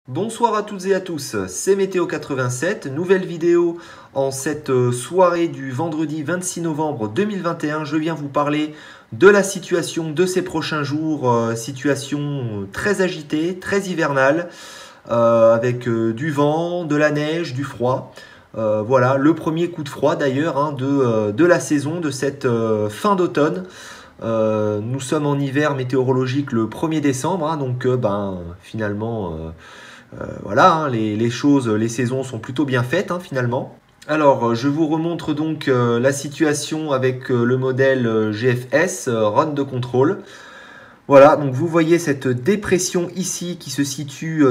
Bonsoir à toutes et à tous, c'est Météo 87, nouvelle vidéo en cette soirée du vendredi 26 novembre 2021. Je viens vous parler de la situation de ces prochains jours, situation très agitée, très hivernale, avec du vent, de la neige, du froid. Voilà, le premier coup de froid d'ailleurs de la saison, de cette fin d'automne. Nous sommes en hiver météorologique le 1er décembre, donc finalement... voilà, les choses, les saisons sont plutôt bien faites finalement. Alors, je vous remontre donc la situation avec le modèle GFS, Run de contrôle. Voilà, donc vous voyez cette dépression ici qui se situe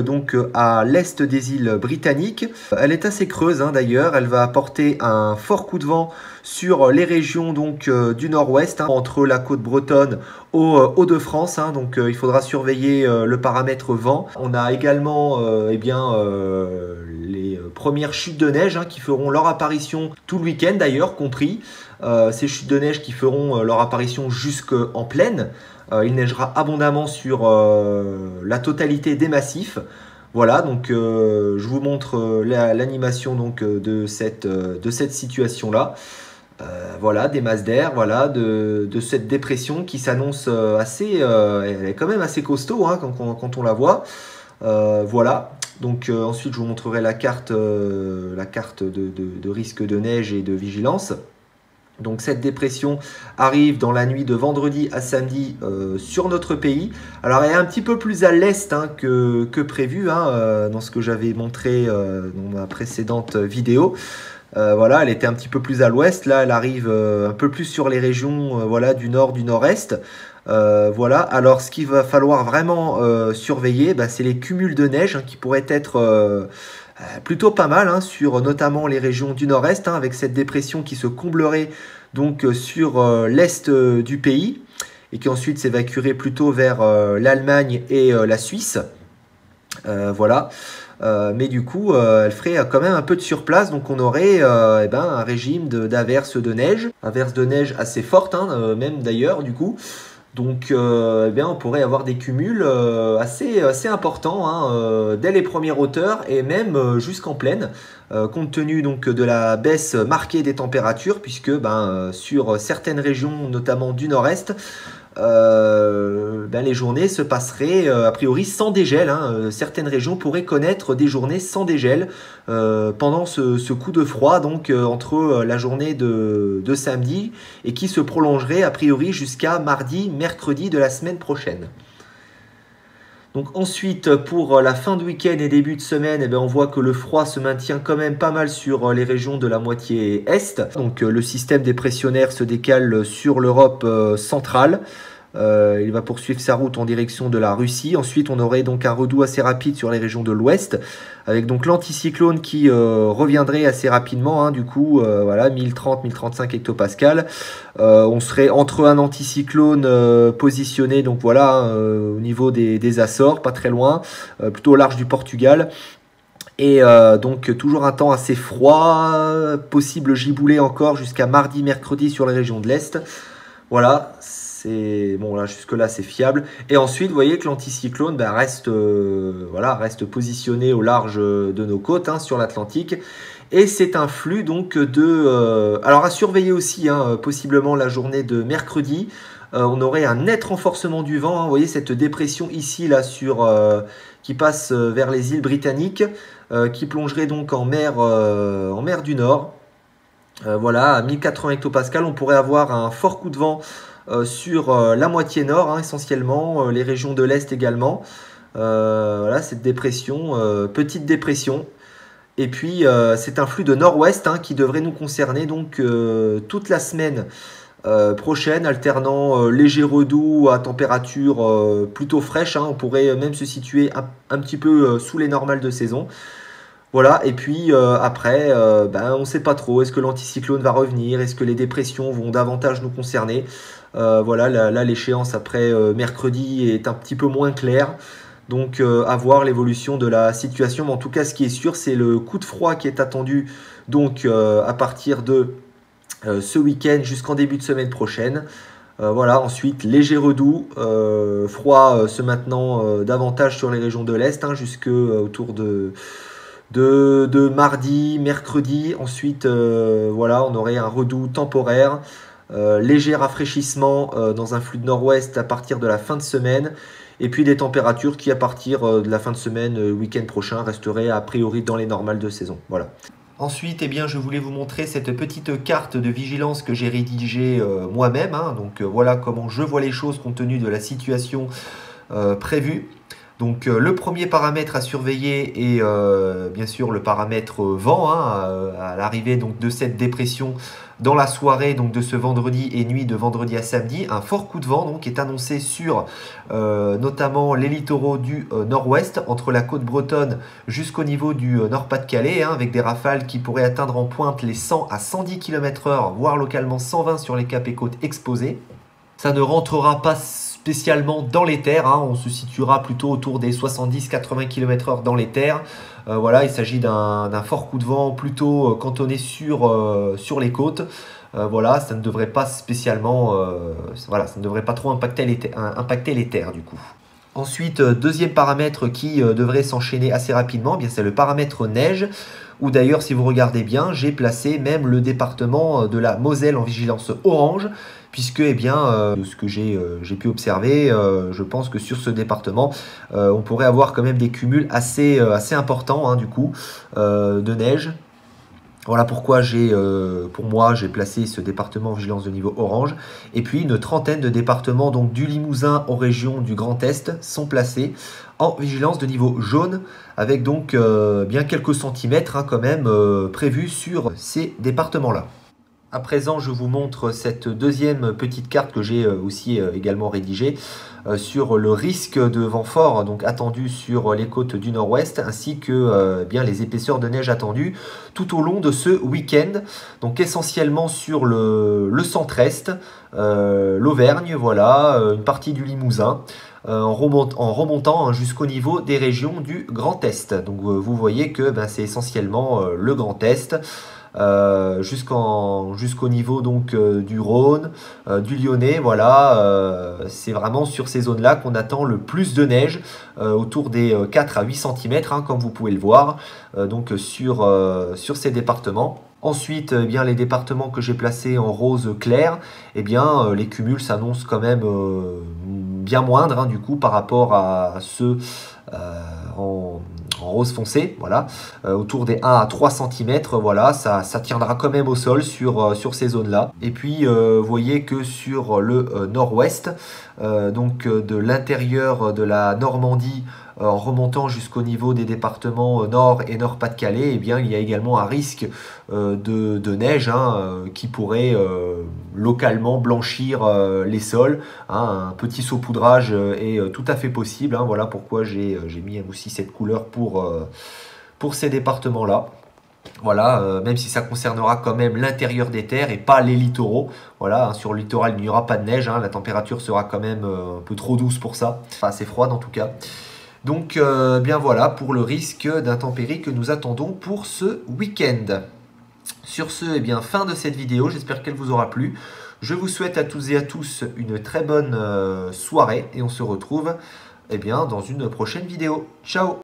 à l'est des îles britanniques. Elle est assez creuse d'ailleurs, elle va apporter un fort coup de vent sur les régions du nord-ouest, entre la côte bretonne aux Hauts-de-France. Donc il faudra surveiller le paramètre vent. On a également les premières chutes de neige qui feront leur apparition tout le week-end d'ailleurs compris. Ces chutes de neige qui feront leur apparition jusqu'en plaine. Il neigera abondamment sur la totalité des massifs. Voilà, donc je vous montre l'animation de cette situation-là. Voilà, des masses d'air, voilà, de cette dépression qui s'annonce elle est quand même assez costaud quand on la voit. Voilà, donc ensuite je vous montrerai la carte de risque de neige et de vigilance. Donc cette dépression arrive dans la nuit de vendredi à samedi sur notre pays. Alors elle est un petit peu plus à l'est que prévu dans ce que j'avais montré dans ma précédente vidéo. Voilà, elle était un petit peu plus à l'ouest. Là, elle arrive un peu plus sur les régions voilà, du nord, du nord-est. Voilà, alors ce qu'il va falloir vraiment surveiller, c'est les cumuls de neige qui pourraient être... plutôt pas mal sur notamment les régions du nord-est avec cette dépression qui se comblerait sur l'est du pays et qui ensuite s'évacuerait plutôt vers l'Allemagne et la Suisse. Voilà. Mais du coup, elle ferait quand même un peu de surplace, donc on aurait un régime d'averses de neige assez fortes, même d'ailleurs du coup. Donc on pourrait avoir des cumuls assez importants dès les premières hauteurs et même jusqu'en plaine, compte tenu de la baisse marquée des températures, puisque sur certaines régions, notamment du nord-est, les journées se passeraient a priori sans dégel. Certaines régions pourraient connaître des journées sans dégel pendant ce coup de froid, entre la journée de samedi et qui se prolongerait a priori jusqu'à mardi, mercredi de la semaine prochaine. Donc ensuite, pour la fin de week-end et début de semaine, on voit que le froid se maintient quand même pas mal sur les régions de la moitié est. Donc le système dépressionnaire se décale sur l'Europe centrale. Il va poursuivre sa route en direction de la Russie. Ensuite, on aurait un redout assez rapide sur les régions de l'ouest, avec l'anticyclone qui reviendrait assez rapidement, voilà, 1030-1035 hectopascales. On serait entre un anticyclone positionné au niveau des Açores, pas très loin, plutôt au large du Portugal. Et toujours un temps assez froid, possible giboulée encore jusqu'à mardi, mercredi sur les régions de l'Est. Voilà, là jusque là c'est fiable. Et ensuite vous voyez que l'anticyclone reste positionné au large de nos côtes sur l'Atlantique. Et c'est un flux alors à surveiller aussi possiblement la journée de mercredi. On aurait un net renforcement du vent. Vous voyez cette dépression ici là qui passe vers les îles britanniques, qui plongerait en mer du Nord. Voilà, à 1080 hectopascales, on pourrait avoir un fort coup de vent sur la moitié nord, essentiellement, les régions de l'Est également. Voilà, cette dépression, petite dépression. Et puis, c'est un flux de nord-ouest qui devrait nous concerner toute la semaine prochaine, alternant léger redoux à température plutôt fraîche. On pourrait même se situer un petit peu sous les normales de saison. Voilà, et puis après, on ne sait pas trop. Est-ce que l'anticyclone va revenir? Est-ce que les dépressions vont davantage nous concerner? Voilà, là l'échéance après mercredi est un petit peu moins claire. Donc à voir l'évolution de la situation. Mais en tout cas, ce qui est sûr, c'est le coup de froid qui est attendu à partir de ce week-end jusqu'en début de semaine prochaine. Voilà, ensuite léger redoux, froid se maintenant davantage sur les régions de l'Est, hein, jusque autour de mardi, mercredi. Ensuite, voilà, on aurait un redoux temporaire, léger rafraîchissement dans un flux de nord-ouest à partir de la fin de semaine. Et puis des températures qui, à partir de la fin de semaine, week-end prochain, resteraient a priori dans les normales de saison. Voilà. Ensuite, eh bien, je voulais vous montrer cette petite carte de vigilance que j'ai rédigée moi-même, hein. Donc voilà comment je vois les choses compte tenu de la situation prévue. Donc le premier paramètre à surveiller est bien sûr le paramètre vent, hein, à l'arrivée donc de cette dépression dans la soirée donc de ce vendredi et nuit de vendredi à samedi. Un fort coup de vent donc est annoncé sur notamment les littoraux du nord-ouest, entre la côte bretonne jusqu'au niveau du Nord-Pas-de-Calais, hein, avec des rafales qui pourraient atteindre en pointe les 100 à 110 km/h, voire localement 120 sur les caps et côtes exposés. Ça ne rentrera pas spécialement dans les terres, hein. On se situera plutôt autour des 70-80 km/h dans les terres. Voilà, il s'agit d'un fort coup de vent plutôt cantonné sur les côtes. Voilà, ça ne devrait pas spécialement, voilà, ça ne devrait pas trop impacter les terres du coup. Ensuite, deuxième paramètre qui devrait s'enchaîner assez rapidement, eh bien c'est le paramètre neige, où d'ailleurs si vous regardez bien, j'ai placé même le département de la Moselle en vigilance orange, puisque eh bien, de ce que j'ai pu observer, je pense que sur ce département, on pourrait avoir quand même des cumuls assez importants, hein, du coup, de neige. Voilà pourquoi pour moi, j'ai placé ce département en vigilance de niveau orange. Et puis une trentaine de départements donc du Limousin aux régions du Grand Est sont placés en vigilance de niveau jaune, avec donc bien quelques centimètres, hein, quand même prévus sur ces départements-là. À présent, je vous montre cette deuxième petite carte que j'ai aussi également rédigée sur le risque de vent fort donc attendu sur les côtes du nord-ouest, ainsi que bien les épaisseurs de neige attendues tout au long de ce week-end. Donc essentiellement sur le centre-est, l'Auvergne, voilà, une partie du Limousin, en remontant, hein, jusqu'au niveau des régions du Grand Est. Donc vous voyez que ben, c'est essentiellement le Grand Est. Jusqu'au niveau donc du Rhône, du Lyonnais, voilà, c'est vraiment sur ces zones-là qu'on attend le plus de neige, autour des 4 à 8 cm, hein, comme vous pouvez le voir, donc sur ces départements. Ensuite, eh bien, les départements que j'ai placés en rose clair, eh bien, les cumuls s'annoncent quand même bien moindres, hein, du coup, par rapport à ceux en rose foncé, voilà, autour des 1 à 3 cm, voilà, ça tiendra quand même au sol sur ces zones-là. Et puis, vous voyez que sur le nord-ouest, donc de l'intérieur de la Normandie, en remontant jusqu'au niveau des départements Nord et Nord-Pas-de-Calais, eh bien, il y a également un risque de neige, hein, qui pourrait localement blanchir les sols, hein. Un petit saupoudrage est tout à fait possible, hein. Voilà pourquoi j'ai mis aussi cette couleur pour ces départements-là. Voilà, même si ça concernera quand même l'intérieur des terres et pas les littoraux. Voilà, hein, sur le littoral, il n'y aura pas de neige, hein, la température sera quand même un peu trop douce pour ça, enfin assez froide en tout cas. Donc bien voilà pour le risque d'intempéries que nous attendons pour ce week-end. Sur ce, eh bien, fin de cette vidéo, j'espère qu'elle vous aura plu. Je vous souhaite à toutes et à tous une très bonne soirée et on se retrouve, eh bien, dans une prochaine vidéo. Ciao!